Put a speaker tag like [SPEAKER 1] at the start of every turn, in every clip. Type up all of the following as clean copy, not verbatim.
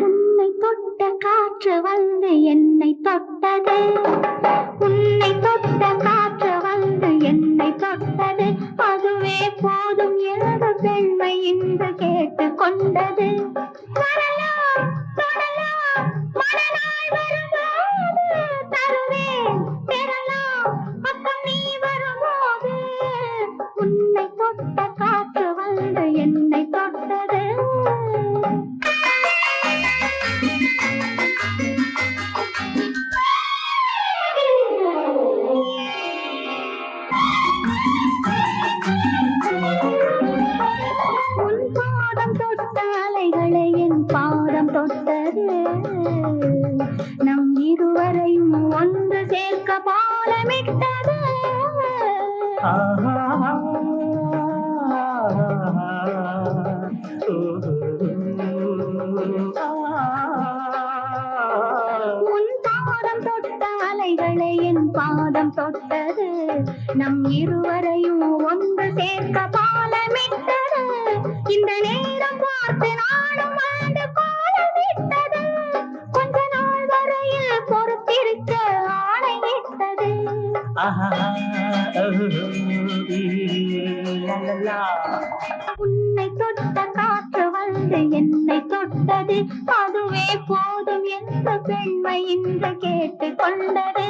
[SPEAKER 1] உன்னை தொட்ட காற்று வந்து என்னை தொட்டது. உன்னை தொட்ட காற்று வந்து என்னை தொட்டது. அதுவே போதும் என்று பெண்மை இன்று கேட்டுக் கொண்டது. வரலாம் தொடலாம் மனநாள் வரும்போது தருவேன் பெறலாம் பக்கம் நீ வரும்போது. உன்னை தொட்ட காற்று வந்து என்னை தொட்டது. உன் பாதம் தொட்ட அலைகளை என் பாதம் தொட்டது. நம் இருவரையும் ஒன்று சேர்க்க பாலமிட்டது. உன் பாதம் தொட்ட அலைகளை என் பாதம் தொட்டது. நம் இருவரையும் ஒன்று சேர்க்க பாலமிட்டது. இந்த நேரம் பார்த்து நானும் ஆண்டு கோலமிட்டது. கொஞ்ச நாள் வரையில் பொறுத்திருக்க ஆணையிட்டது. உன்னை தொட்ட காற்று வந்து என்னை தொட்டது. அதுவே போதும் என்று பெண்மை இன்று கேட்டுக் கொண்டது.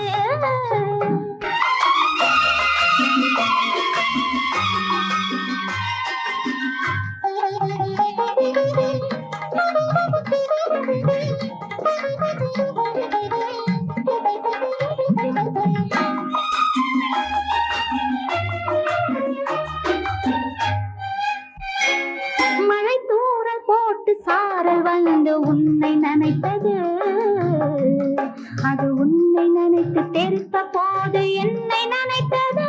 [SPEAKER 1] மழை தூறல் போட்டு சாரல் வந்து உன்னை நினைத்தது. அது உன்னை நினைத்து தெரித்த போது என்னை நினைத்தது.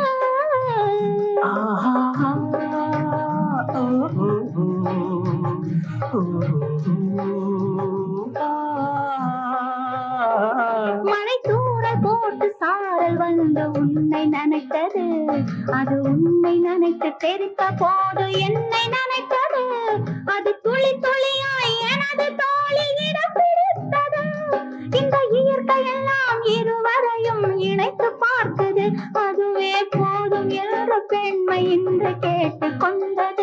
[SPEAKER 1] மழை தூறல் போட்டு சாரல் வந்து உன்னை நினைத்தது. அது உன்னை நினைத்து தெரித்த போது என்னை நினைத்தது. அது துளி துளியாய் எனது தோளில் இடம் பிடித்தது. இந்த இயற்கையெல்லாம் இருவரையும் இணைத்து பார்த்தது. அதுவே போதும் என்ற பெண்மை இன்று கேட்டுக் கொண்டது.